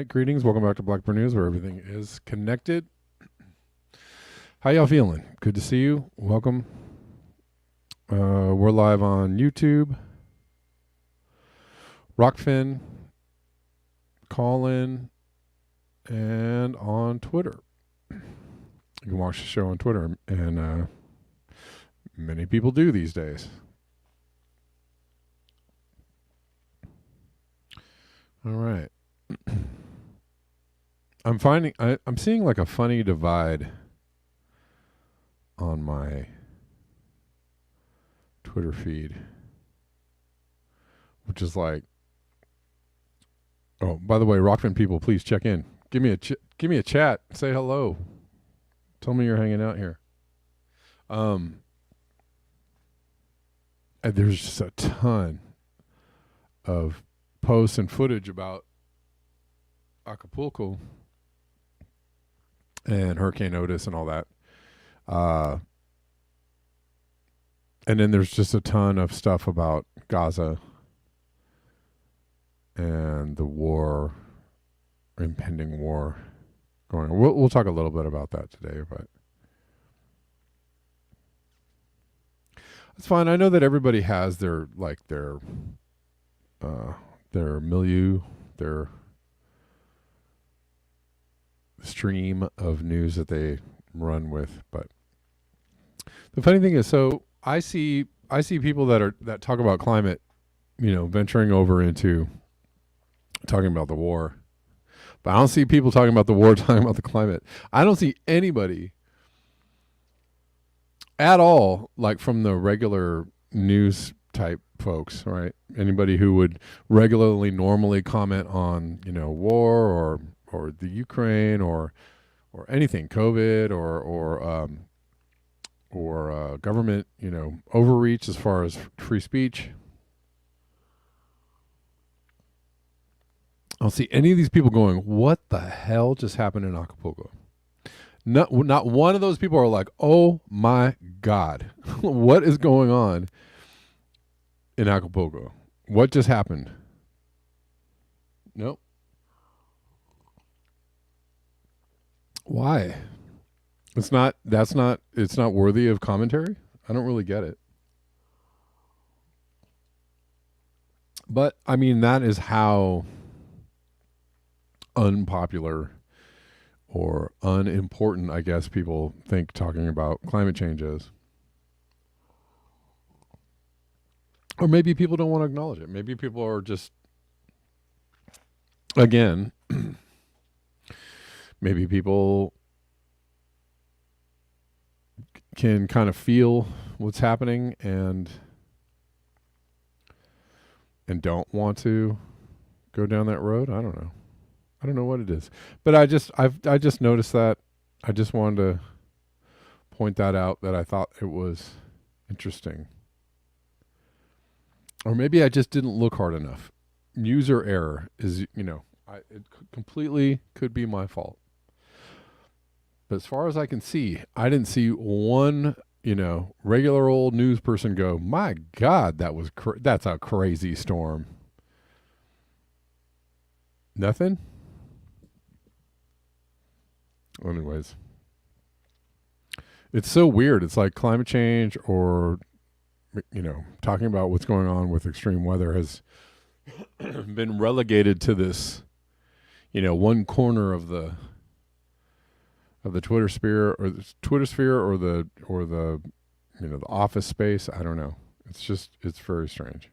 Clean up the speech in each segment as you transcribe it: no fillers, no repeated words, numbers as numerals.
right, greetings. Welcome back to Blackburn News, where everything is connected. How y'all feeling? Good to see you. Welcome. We're live on YouTube, Rockfin, Callin, and on Twitter. You can watch the show on Twitter, and many people do these days. All right. I'm seeing like a funny divide on my Twitter feed, which is like, oh, by the way, Rockfin people, please check in. Give me a chat. Say hello. Tell me you're hanging out here. And there's just a ton of posts and footage about Acapulco and Hurricane Otis and all that. And then there's just a ton of stuff about Gaza and the war, impending war going on. We'll talk a little bit about that today, but it's fine. I know that everybody has their milieu, their stream of news that they run with. But the funny thing is, so I see people that talk about climate, venturing over into talking about the war. But I don't see people talking about the war talking about the climate. I don't see anybody at all, like from the regular news type folks, right? Anybody who would regularly normally comment on, war or the Ukraine or anything, COVID or government, overreach as far as free speech. I don't see any of these people going, what the hell just happened in Acapulco? Not one of those people are like, oh my God, what is going on in Acapulco? What just happened? Nope. Why? It's not worthy of commentary. I don't really get it. But I mean, that is how unpopular or unimportant, I guess, people think talking about climate change is. Or maybe people don't want to acknowledge it. Maybe people are just, again, maybe people can kind of feel what's happening and don't want to go down that road. I don't know what it is, but I just noticed that. I just wanted to point that out, that I thought it was interesting. Or maybe I just didn't look hard enough. User error is, it completely could be my fault. But as far as I can see, I didn't see one, regular old news person go, my God, that's a crazy storm. Nothing? Anyways, it's so weird. It's like climate change or, talking about what's going on with extreme weather has been relegated to this, one corner of the Twitter sphere or the the office space. I don't know. It's very strange.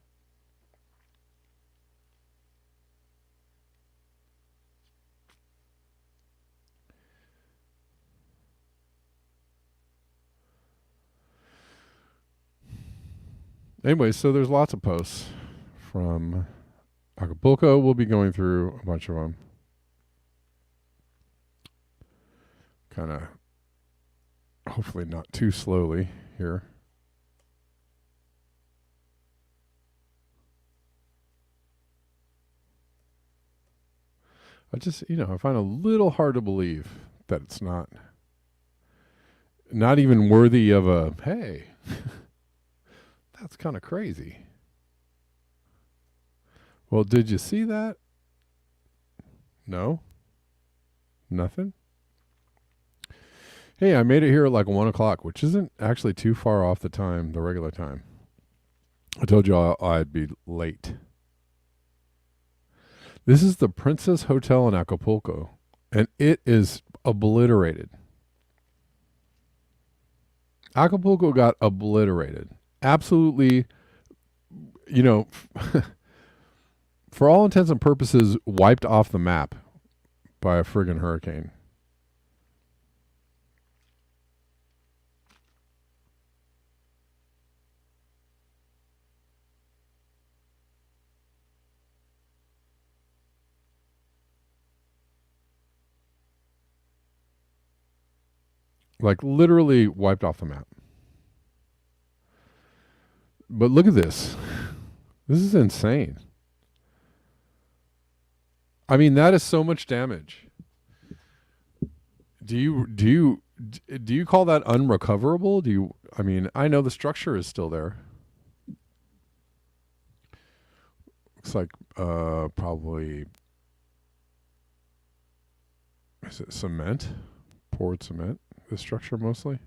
Anyway, so there's lots of posts from Acapulco. We'll be going through a bunch of them. Kind of, hopefully not too slowly here. I just, I find it a little hard to believe that it's not even worthy of a, hey, that's kind of crazy. Well, did you see that? No? Nothing? Hey, I made it here at like 1 o'clock, which isn't actually too far off the time, the regular time. I told you I'd be late. This is the Princess Hotel in Acapulco, and it is obliterated. Acapulco got obliterated. Absolutely, you know, for all intents and purposes, wiped off the map by a friggin' hurricane. Like literally wiped off the map. But look at this. This is insane. I mean, that is so much damage. Do you call that unrecoverable? I mean, I know the structure is still there. Looks like probably, is it cement? Poured cement, the structure mostly.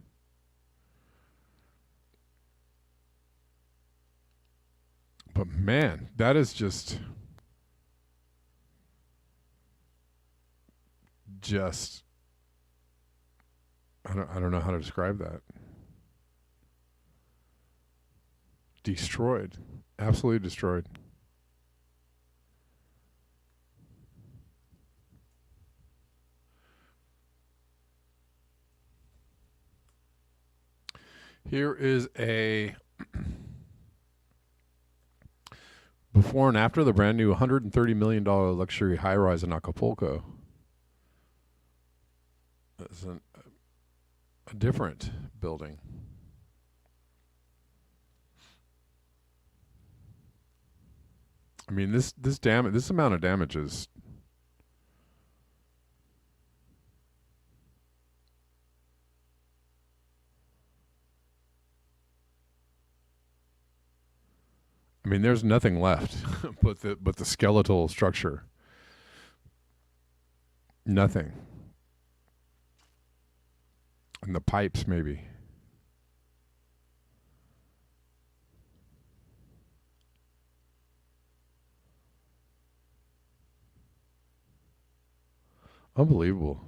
But man, that is just I don't know how to describe that. Destroyed. Absolutely destroyed. Here is a before and after the brand new $130 million luxury high rise in Acapulco. It's a different building. I mean, this amount of damage is I mean, there's nothing left but the skeletal structure. Nothing. And the pipes, maybe. Unbelievable.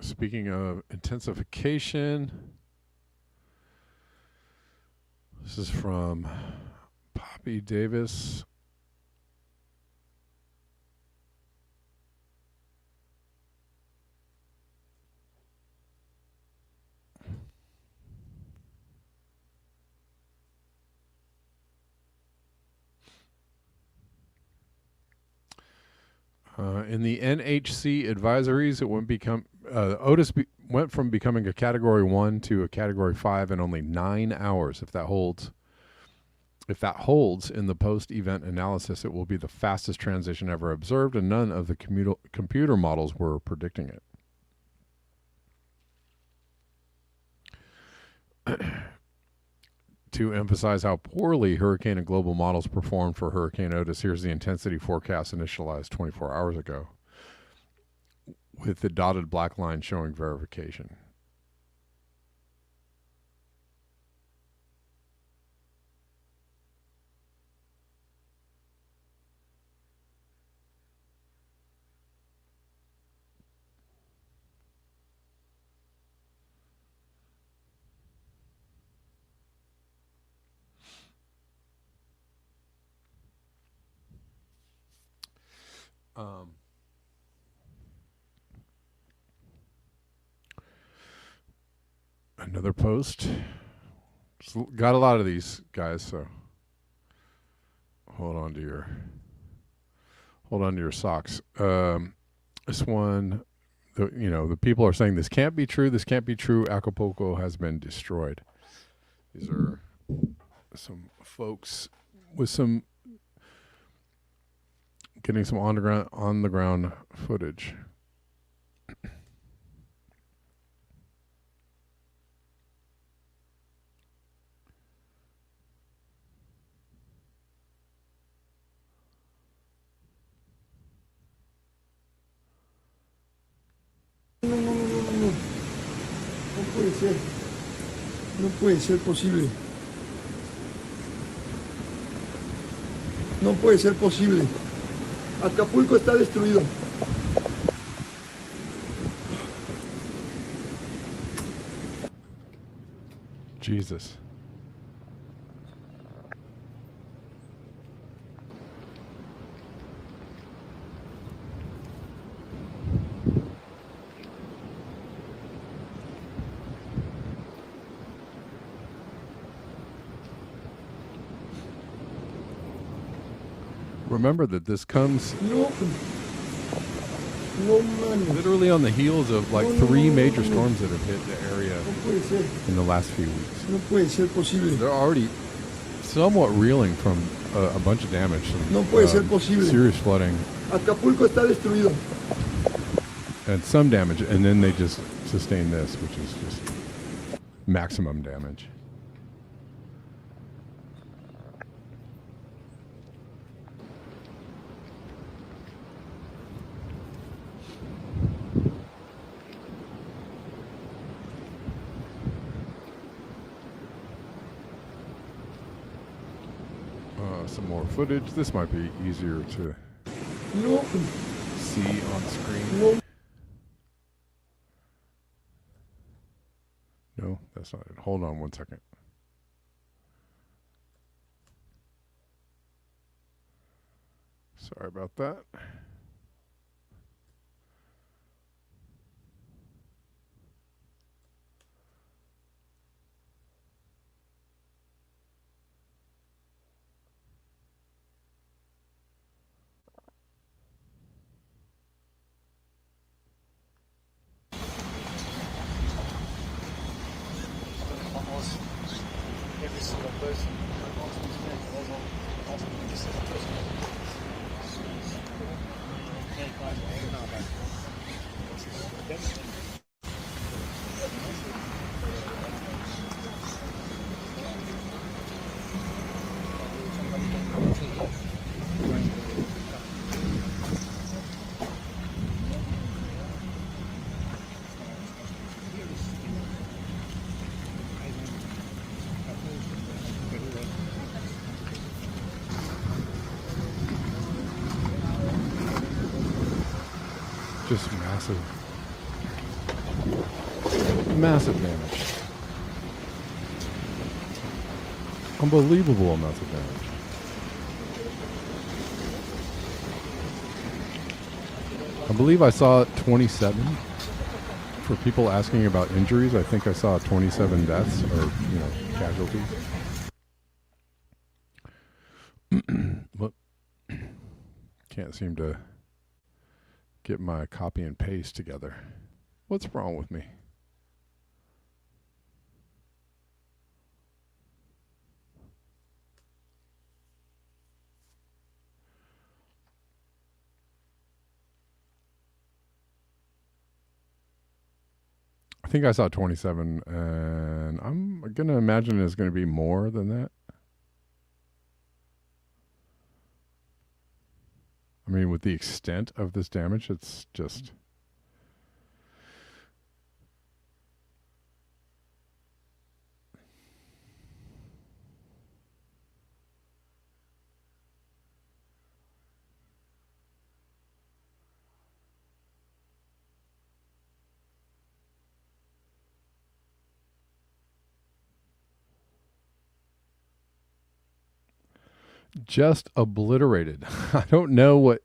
Speaking of intensification, this is from Poppy Davis. In the NHC advisories, it Otis went from becoming a Category 1 to a Category 5 in only 9 hours. If that holds in the post-event analysis, it will be the fastest transition ever observed, and none of the computer models were predicting it. To emphasize how poorly hurricane and global models performed for Hurricane Otis, here's the intensity forecast initialized 24 hours ago, with the dotted black line showing verification. Another post. Got a lot of these guys, so hold on to your socks. This one, the people are saying this can't be true. This can't be true. Acapulco has been destroyed. These are some folks with getting some on the ground footage. No, no, no, no, no, no. No puede ser. No puede ser posible. No puede ser posible. Acapulco está destruido. Jesus. Remember that this comes No. No, man. literally on the heels of like three major storms that have hit the area No puede ser. in the last few weeks. No puede ser posible. They're already somewhat reeling from a bunch of damage. Some, No puede ser posible. serious flooding Acapulco está destruido. and some damage, and then they just sustain this, which is just maximum damage. Some more footage. This might be easier to No. see on screen. No. No, that's not it. Hold on one second. Sorry about that. Every single person. Just massive damage. Unbelievable amounts of damage. I believe I saw 27. For people asking about injuries, I think I saw 27 deaths or, casualties. But can't seem to get my copy and paste together. What's wrong with me? I think I saw 27, and I'm going to imagine it's going to be more than that. I mean, with the extent of this damage, it's just... just obliterated. I don't know.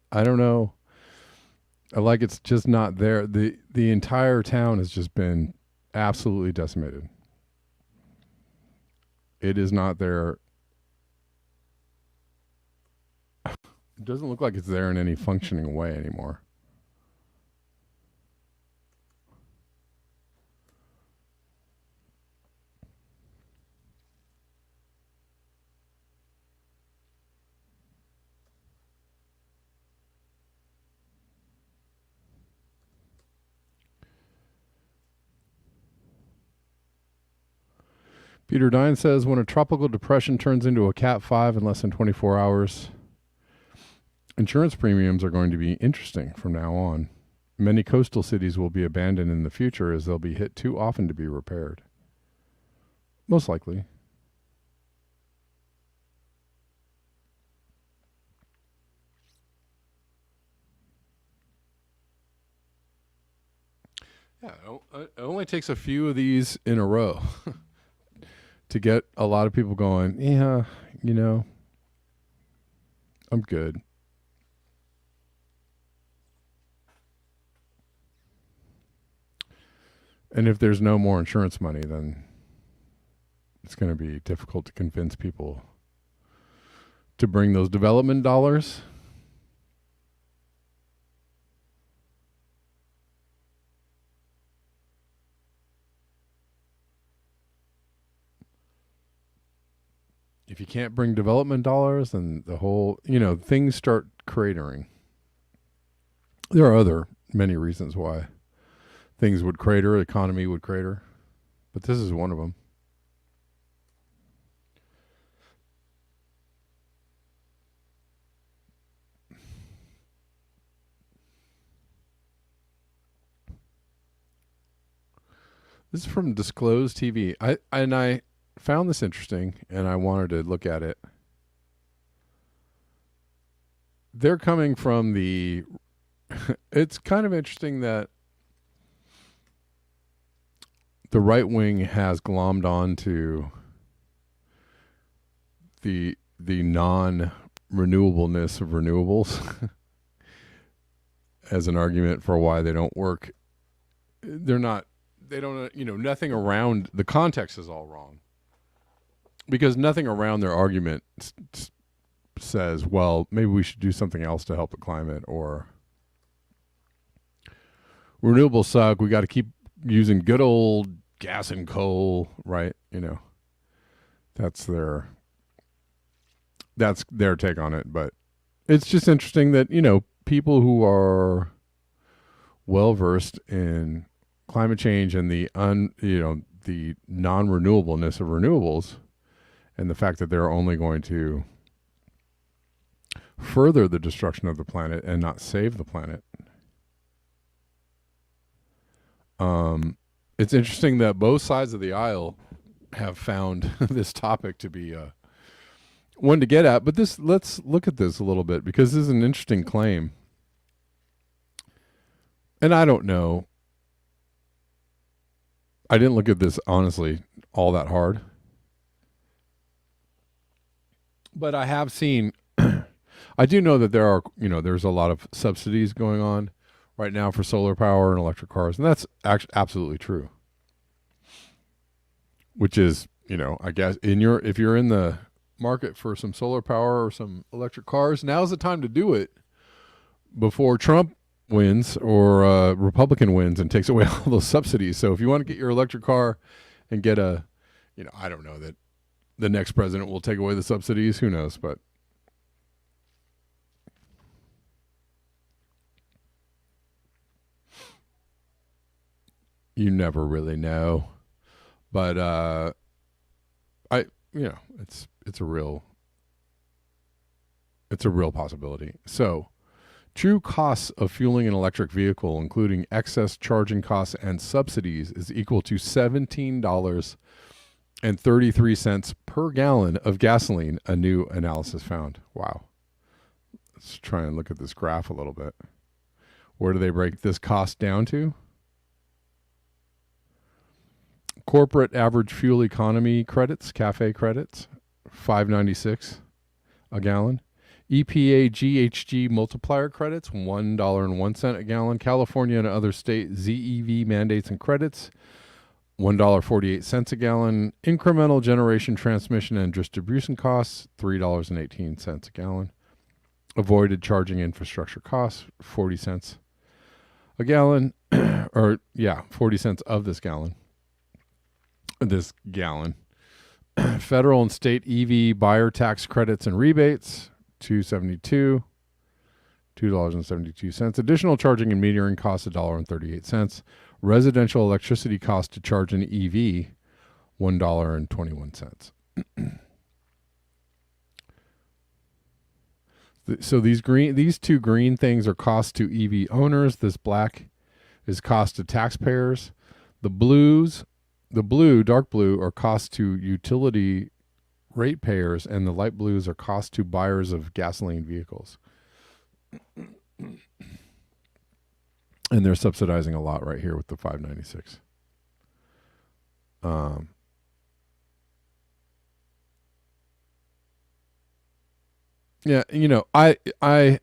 Like, it's just not there. The entire town has just been absolutely decimated. It is not there. It doesn't look like it's there in any functioning way anymore. Peter Dine says, when a tropical depression turns into a Cat 5 in less than 24 hours, insurance premiums are going to be interesting from now on. many coastal cities will be abandoned in the future as they'll be hit too often to be repaired. Most likely. Yeah, it only takes a few of these in a row to get a lot of people going, yeah, I'm good. And if there's no more insurance money, then it's going to be difficult to convince people to bring those development dollars. If you can't bring development dollars, then the whole, things start cratering. There are many reasons why things would crater, the economy would crater, but this is one of them. This is from Disclose TV. I found this interesting, and I wanted to look at it. They're coming from the... It's kind of interesting that the right wing has glommed on to the non-renewableness of renewables as an argument for why they don't work. They don't, nothing around the context is all wrong. Because nothing around their argument says, well, maybe we should do something else to help the climate, or renewables suck. We got to keep using good old gas and coal, right? That's their take on it. But it's just interesting that, people who are well versed in climate change and the non-renewableness of renewables, and the fact that they're only going to further the destruction of the planet and not save the planet. It's interesting that both sides of the aisle have found this topic to be one to get at. But let's look at this a little bit, because this is an interesting claim. And I don't know. I didn't look at this, honestly, all that hard. But I have seen, I do know that there's a lot of subsidies going on right now for solar power and electric cars. And that's absolutely true. Which is, I guess if you're in the market for some solar power or some electric cars, now's the time to do it before Trump wins or Republican wins and takes away all those subsidies. So if you want to get your electric car and get I don't know that the next president will take away the subsidies. Who knows? But you never really know. But it's a real possibility. So, true costs of fueling an electric vehicle, including excess charging costs and subsidies, is equal to $17.33 per gallon of gasoline, a new analysis found. Wow. Let's try and look at this graph a little bit. Where do they break this cost down to? Corporate average fuel economy credits, CAFE credits, $5.96 a gallon. EPA GHG multiplier credits, $1.01 a gallon. California and other state ZEV mandates and credits, $1.48 a gallon. Incremental generation transmission and distribution costs, $3.18 a gallon. Avoided charging infrastructure costs, 40 cents a gallon, 40 cents of this gallon. Federal and state EV buyer tax credits and rebates, $2.72. Additional charging and metering costs $1.38. Residential electricity cost to charge an EV, $1.21. So these two green things are cost to EV owners. This black is cost to taxpayers. The dark blue, are cost to utility ratepayers, and the light blues are cost to buyers of gasoline vehicles. And they're subsidizing a lot right here with the 596. Yeah, I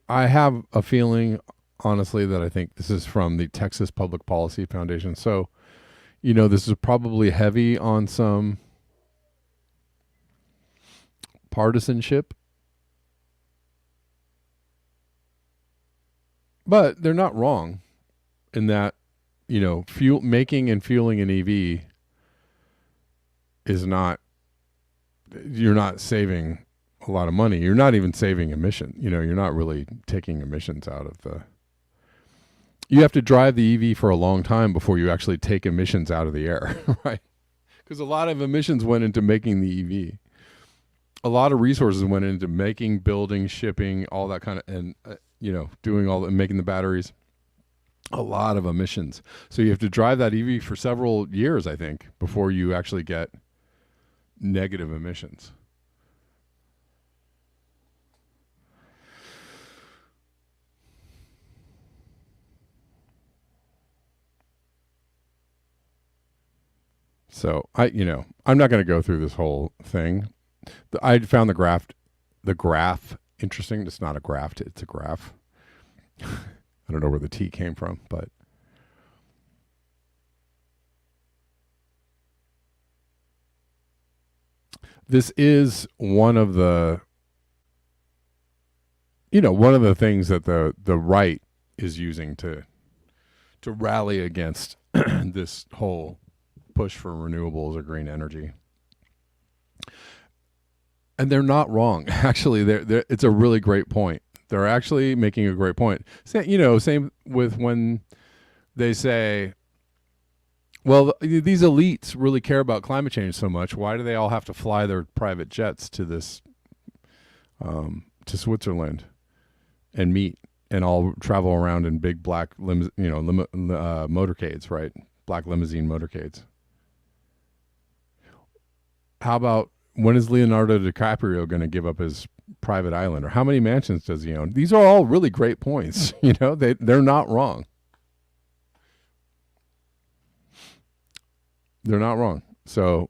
have a feeling, honestly, that I think this is from the Texas Public Policy Foundation. So, this is probably heavy on some partisanship, but they're not wrong in that, making and fueling an EV is not, you're not saving a lot of money. You're not even saving emission. You're not really taking emissions out of the. You have to drive the EV for a long time before you actually take emissions out of the air, right? Because a lot of emissions went into making the EV. A lot of resources went into making, building, shipping, all that kind of, and doing all and making the batteries. A lot of emissions. So you have to drive that EV for several years, I think, before you actually get negative emissions. So I'm not going to go through this whole thing. I found the graph interesting. It's not a graft, it's a graph. I don't know where the T came from, but this is one of the things that the right is using to rally against this whole push for renewables or green energy. And they're not wrong. Actually, it's a really great point. They're actually making a great point. Same with when they say, well, these elites really care about climate change so much. Why do they all have to fly their private jets to this, to Switzerland and meet and all travel around in big black motorcades, right? Black limousine motorcades. How about, when is Leonardo DiCaprio going to give up his private island? Or how many mansions does he own? These are all really great points. They're not wrong. They're not wrong. So,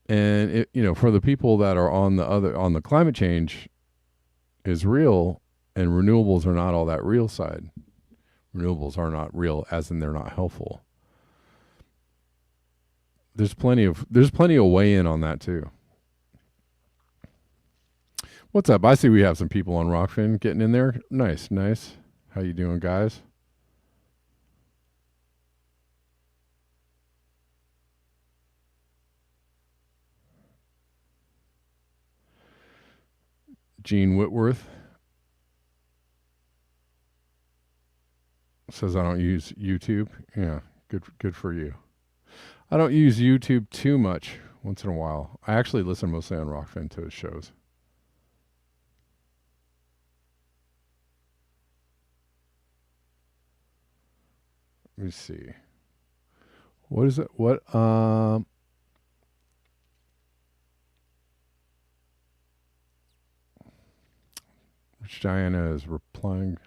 and for the people that are on the climate change is real, and renewables are not all that real side. Renewables are not real, as in they're not helpful. There's plenty of weigh in on that too. What's up? I see we have some people on Rockfin getting in there. Nice. How you doing, guys? Gene Whitworth says I don't use YouTube. Yeah, good for you. I don't use YouTube too much. Once in a while, I actually listen mostly on Rockfin to his shows. Let me see. What is it? What Rich Diana is replying.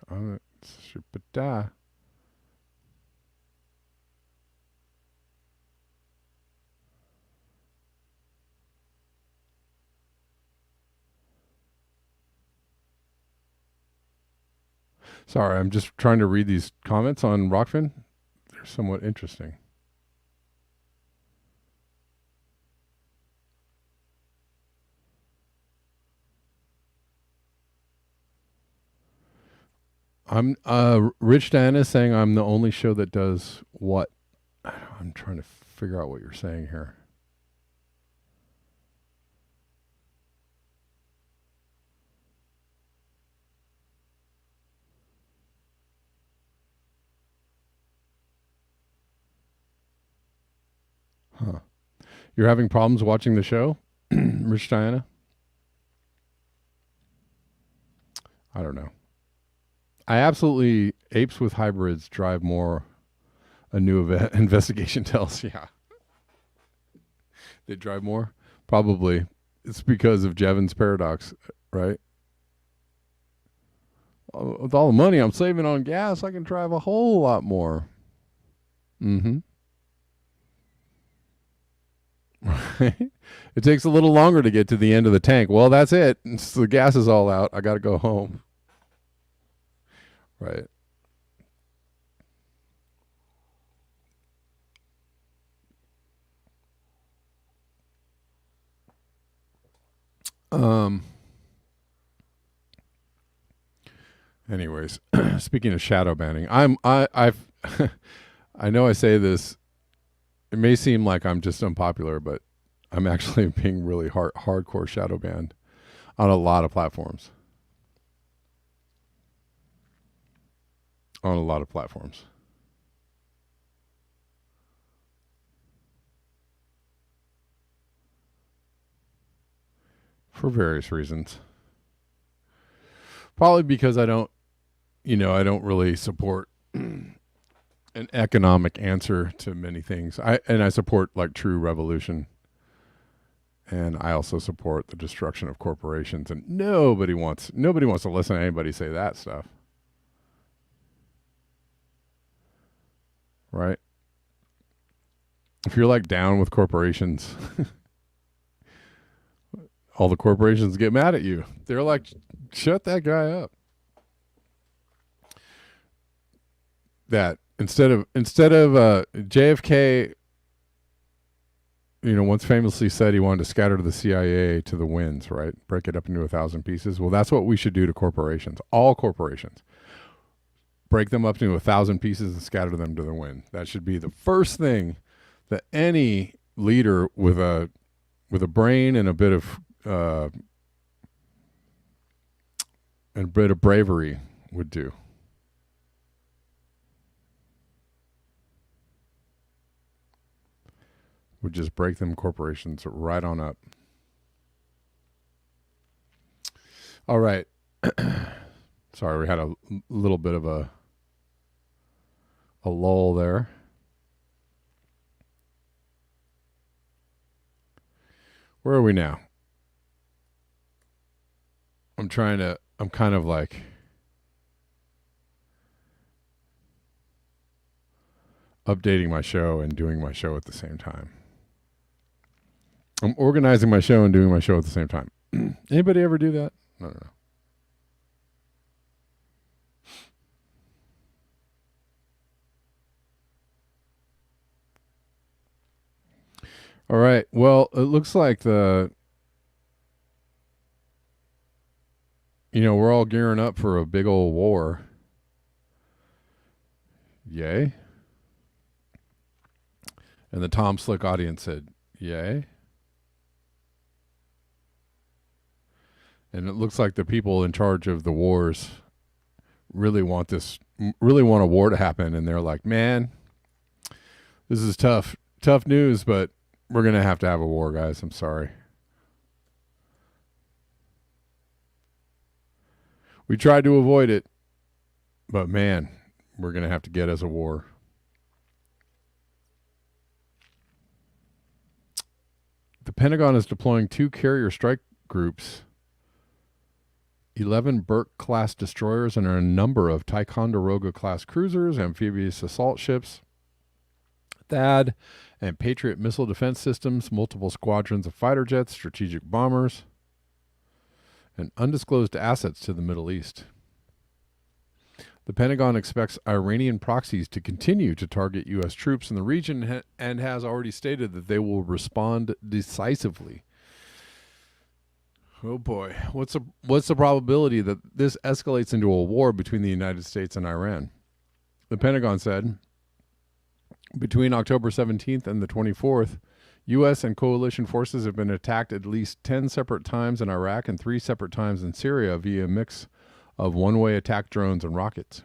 Sorry, I'm just trying to read these comments on Rockfin. They're somewhat interesting. I'm Rich Diana saying I'm the only show that does what? I'm trying to figure out what you're saying here. Huh. You're having problems watching the show, Rich Diana? I don't know. I absolutely, apes with hybrids drive more, a new investigation tells. Yeah. They drive more? Probably. It's because of Jevons paradox, right? With all the money I'm saving on gas, I can drive a whole lot more. Mm-hmm. It takes a little longer to get to the end of the tank. Well, that's it. The gas is all out. I got to go home. Right. Anyways, speaking of shadow banning, I've I know I say this, it may seem like I'm just unpopular, but I'm actually being really hardcore shadow banned on a lot of platforms. On a lot of platforms. For various reasons. Probably because I don't really support an economic answer to many things. I support like true revolution. And I also support the destruction of corporations, and nobody wants to listen to anybody say that stuff. Right? If you're like down with corporations, all the corporations get mad at you. They're like, shut that guy up. That instead of JFK, once famously said he wanted to scatter the CIA to the winds, right? Break it up into 1,000 pieces. Well, that's what we should do to corporations. All corporations. Break them up into 1,000 pieces and scatter them to the wind. That should be the first thing that any leader with a brain and a bit of bravery would do. Would just break them corporations right on up. All right. Sorry, we had a little bit of a lull there. Where are we now? I'm kind of like updating my show and doing my show at the same time. I'm organizing my show and doing my show at the same time. Anybody ever do that? I don't know. All right. Well, it looks like we're all gearing up for a big old war. Yay. And the Tom Slick audience said, yay. And it looks like the people in charge of the wars really want a war to happen. And they're like, man, this is tough news, but we're going to have a war, guys. I'm sorry. We tried to avoid it, but man, we're going to have to get us a war. The Pentagon is deploying 2 carrier strike groups, 11 Burke-class destroyers, and a number of Ticonderoga-class cruisers, amphibious assault ships, THAAD, and Patriot missile defense systems, multiple squadrons of fighter jets, strategic bombers, and undisclosed assets to the Middle East. The Pentagon expects Iranian proxies to continue to target U.S. troops in the region and has already stated that they will respond decisively. Oh boy, what's the probability that this escalates into a war between the United States and Iran? The Pentagon said, between October 17th and the 24th, U.S. and coalition forces have been attacked at least 10 separate times in Iraq and 3 separate times in Syria via a mix of one-way attack drones and rockets.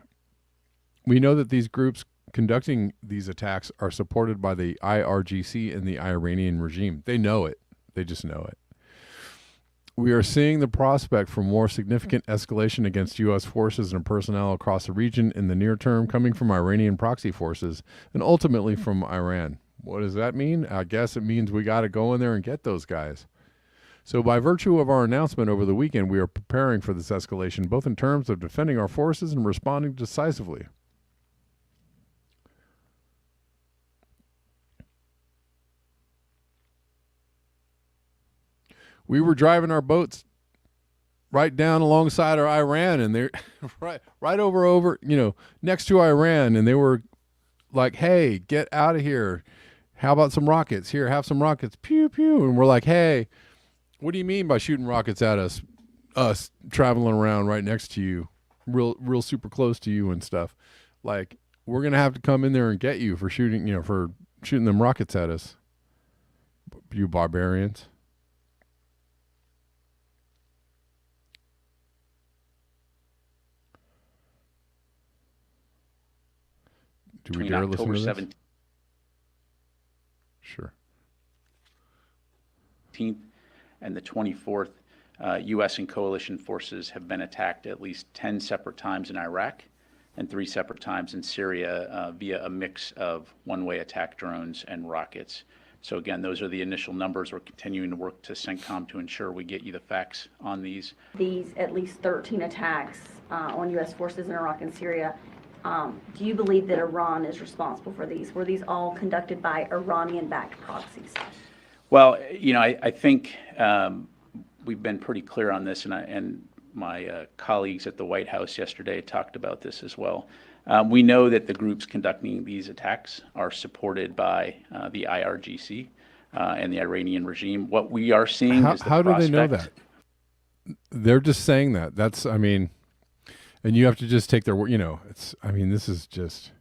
We know that these groups conducting these attacks are supported by the IRGC and the Iranian regime. They know it. They just know it. We are seeing the prospect for more significant escalation against U.S. forces and personnel across the region in the near term, coming from Iranian proxy forces and ultimately from Iran. What does that mean? I guess it means we got to go in there and get those guys. So by virtue of our announcement over the weekend, we are preparing for this escalation, both in terms of defending our forces and responding decisively. We were driving our boats right down alongside our Iran, and they're right over, next to Iran, and they were like, "Hey, get out of here. How about some rockets? Here, have some rockets. Pew pew." And we're like, "Hey, what do you mean by shooting rockets at us? Us traveling around right next to you, real super close to you and stuff. Like, we're gonna have to come in there and get you for shooting them rockets at us, you barbarians." Do we dare listen to this? 17th Sure. and the 24th, U.S. and coalition forces have been attacked at least 10 separate times in Iraq and 3 separate times in Syria via a mix of one-way attack drones and rockets. So again, those are the initial numbers. We're continuing to work to CENTCOM to ensure we get you the facts on these. These at least 13 attacks on U.S. forces in Iraq and Syria. Do you believe that Iran is responsible for these? Were these all conducted by Iranian-backed proxies? Well, I think we've been pretty clear on this, and my colleagues at the White House yesterday talked about this as well. We know that the groups conducting these attacks are supported by the IRGC and the Iranian regime. What we are seeing is the how do they know prospect- that? They're just saying that. And you have to just take their word. This is just.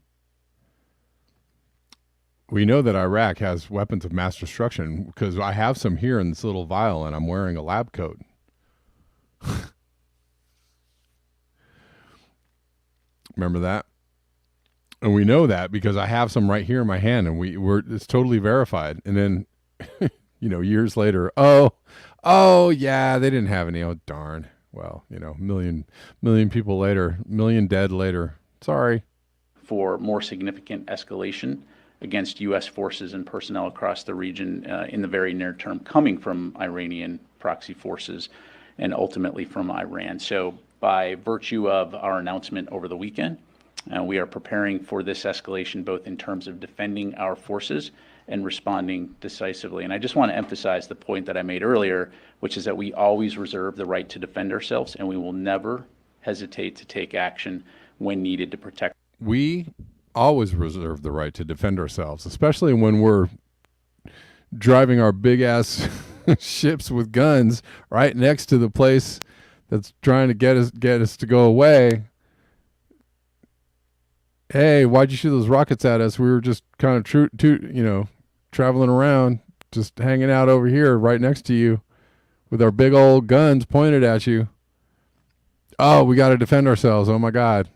We know that Iraq has weapons of mass destruction because I have some here in this little vial, and I'm wearing a lab coat. Remember that? And we know that because I have some right here in my hand, and it's totally verified. And then, years later, oh yeah, they didn't have any. Oh darn. Well, million people later, million dead later. Sorry. For more significant escalation against U.S. forces and personnel across the region in the very near term, coming from Iranian proxy forces and ultimately from Iran. So by virtue of our announcement over the weekend, we are preparing for this escalation, both in terms of defending our forces and responding decisively. And I just want to emphasize the point that I made earlier, which is that we always reserve the right to defend ourselves, and we will never hesitate to take action when needed to protect. We always reserve the right to defend ourselves, especially when we're driving our big-ass ships with guns right next to the place that's trying to get us to go away. Hey, why'd you shoot those rockets at us? We were just kind of traveling around, just hanging out over here right next to you with our big old guns pointed at you. Oh, we got to defend ourselves. Oh my God.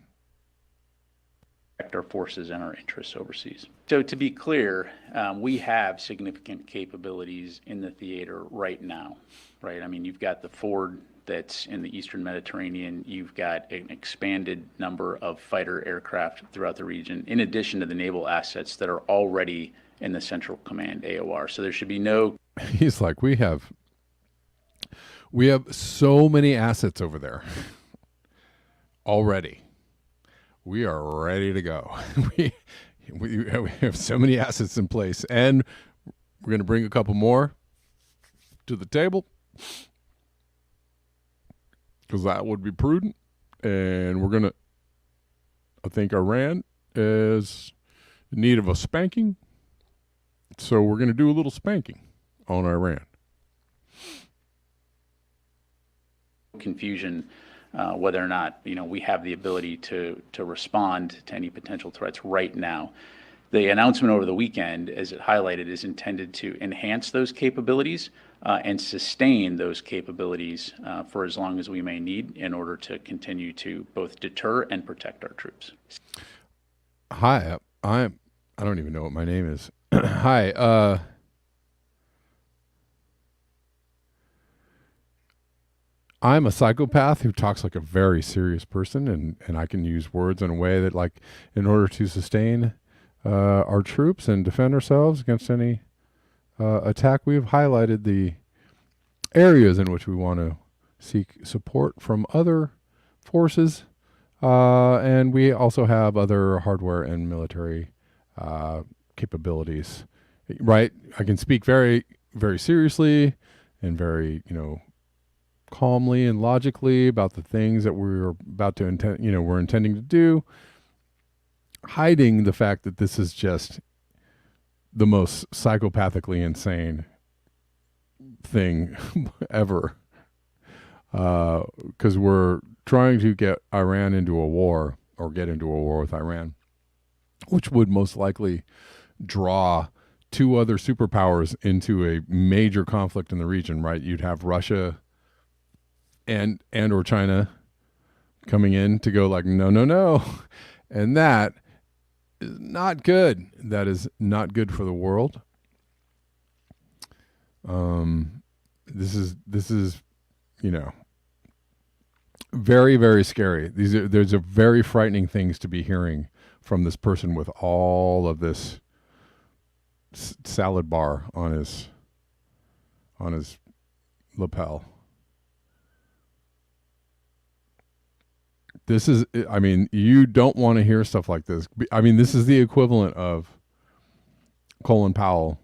Protect our forces and our interests overseas. So to be clear, we have significant capabilities in the theater right now, right? I mean, you've got the Ford that's in the Eastern Mediterranean. You've got an expanded number of fighter aircraft throughout the region, in addition to the naval assets that are already in the Central Command AOR. So there should be no. He's like, we have so many assets over there already. We are ready to go. we have so many assets in place, and we're going to bring a couple more to the table because that would be prudent. And I think Iran is in need of a spanking. So we're going to do a little spanking on Iran. Confusion whether or not we have the ability to respond to any potential threats right now. The announcement over the weekend, as it highlighted, is intended to enhance those capabilities and sustain those capabilities for as long as we may need in order to continue to both deter and protect our troops. Hi, I don't even know what my name is. Hi. I'm a psychopath who talks like a very serious person, and I can use words in a way that, like, in order to sustain our troops and defend ourselves against any attack, we have highlighted the areas in which we want to seek support from other forces, and we also have other hardware and military capabilities. Right? I can speak very, very seriously and very, calmly and logically about the things that we're about to we're intending to do, hiding the fact that this is just the most psychopathically insane thing ever. Because we're trying to get Iran into a war, or get into a war with Iran, which would most likely draw two other superpowers into a major conflict in the region, right? You'd have Russia and or China coming in to go like, no. And that is not good. That is not good for the world. This is, very, very scary. There's a very frightening things to be hearing from this person with all of this salad bar on his lapel. This is, you don't want to hear stuff like this. This is the equivalent of Colin Powell,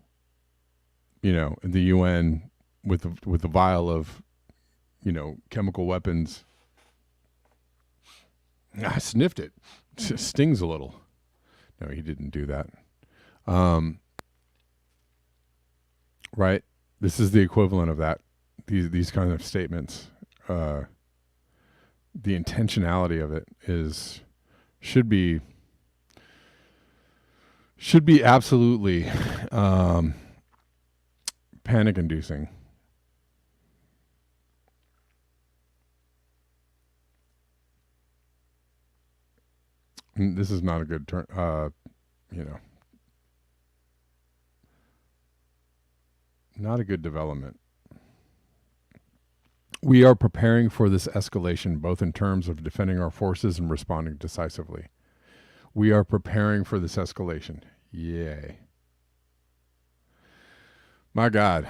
in the UN with the vial of, chemical weapons. I sniffed it. It stings a little. No, he didn't do that. Right? This is the equivalent of that. These kinds of statements. The intentionality of it should be absolutely panic inducing. This is not a good turn, not a good development. We are preparing for this escalation, both in terms of defending our forces and responding decisively. We are preparing for this escalation. Yay. My God.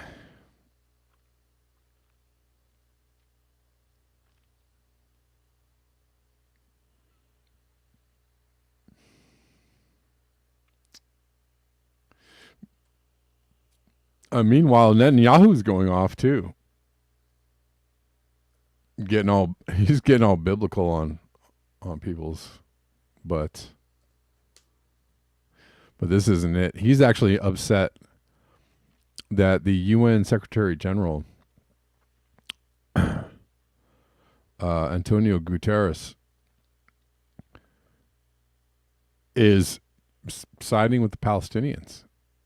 Meanwhile, Netanyahu's going off too. He's getting all biblical on people's butts. But this isn't it. He's actually upset that the UN Secretary General Antonio Guterres is siding with the Palestinians.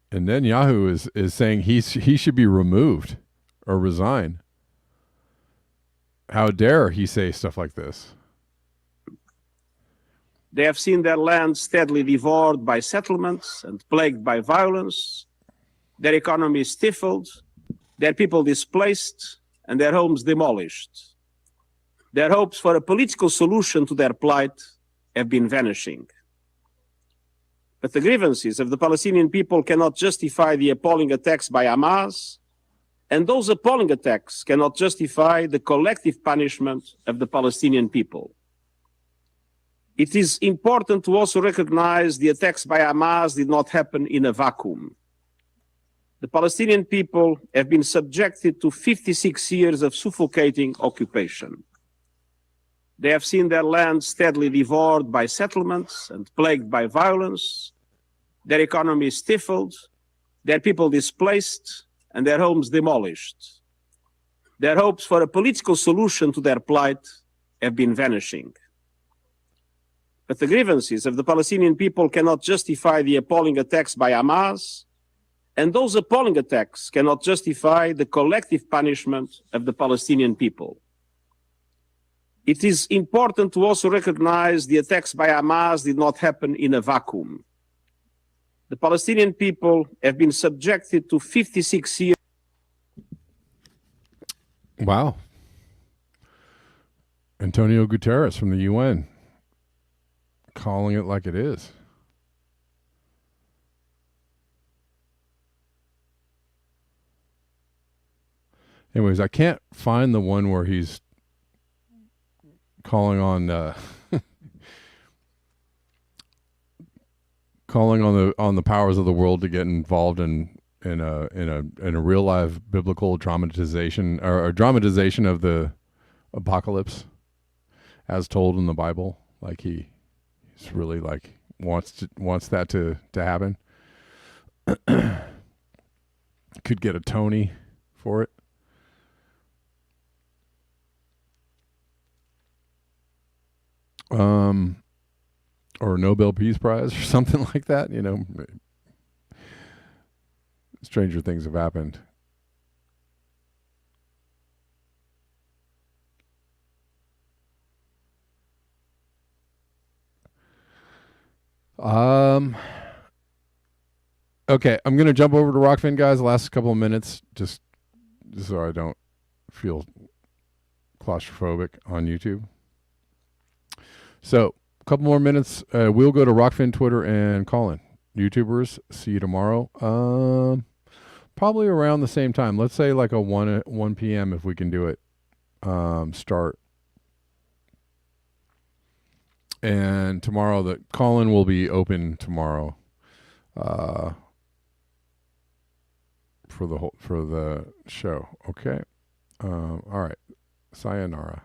And Netanyahu is saying he should be removed or resign. How dare he say stuff like this? They have seen their land steadily devoured by settlements and plagued by violence, their economy stifled, their people displaced, and their homes demolished. Their hopes for a political solution to their plight have been vanishing. But the grievances of the Palestinian people cannot justify the appalling attacks by Hamas, and those appalling attacks cannot justify the collective punishment of the Palestinian people. It is important to also recognize the attacks by Hamas did not happen in a vacuum. The Palestinian people have been subjected to 56 years of suffocating occupation. They have seen their land steadily devoured by settlements and plagued by violence, their economy stifled, their people displaced, and their homes demolished. Their hopes for a political solution to their plight have been vanishing. But the grievances of the Palestinian people cannot justify the appalling attacks by Hamas, and those appalling attacks cannot justify the collective punishment of the Palestinian people. It is important to also recognize the attacks by Hamas did not happen in a vacuum. The Palestinian people have been subjected to 56 years. Wow. Antonio Guterres from the UN calling it like it is. Anyways, I can't find the one where he's calling on calling on the powers of the world to get involved in a real life biblical dramatization or dramatization of the apocalypse as told in the Bible. Like he's really like wants that to happen. Could get a Tony for it. Or a Nobel Peace Prize or something like that, you know. Stranger things have happened. Okay, I'm gonna jump over to Rockfin, guys. The last couple of minutes, just so I don't feel claustrophobic on YouTube. So, a couple more minutes. We'll go to Rockfin, Twitter, and Colin. YouTubers, see you tomorrow. Probably around the same time. Let's say like a 1 p.m. if we can do it. Start. And tomorrow, the Colin will be open tomorrow. For the show. Okay. All right. Sayonara.